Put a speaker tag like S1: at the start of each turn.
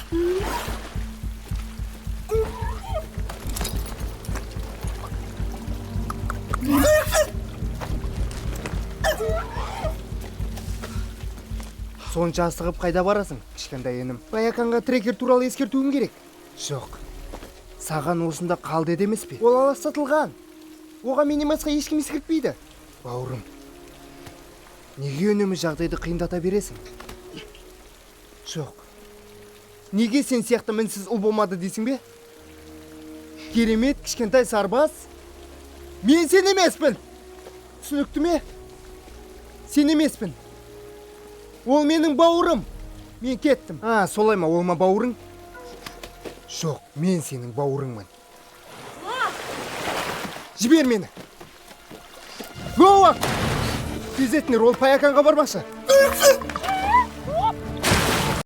S1: Сонша асығып қайда барасың, кішкентай енім? Баяканға трекер туралы ескертуім керек. Жоқ. Саған осында қал деді емес пе? Ол алас сатылған. Оған менен басқа ешкім ескертпейді. Бауырым, неге үнемі жағдайды қиындата бересің? Жоқ. Неге сен сияқты мінсіз ұл болмады дейсің бе? Керемет кішкентай сарбаз. Мен сен емеспін. Түсінікті ме? Сен емеспін. Ол менің бауырым. Мен кеттім. Солай ма, ол ма бауырың? Жоқ, мен сенің бауырыңмын. Жібер мені. Гоуак! Тезетінер, ол Баяканға бармашы.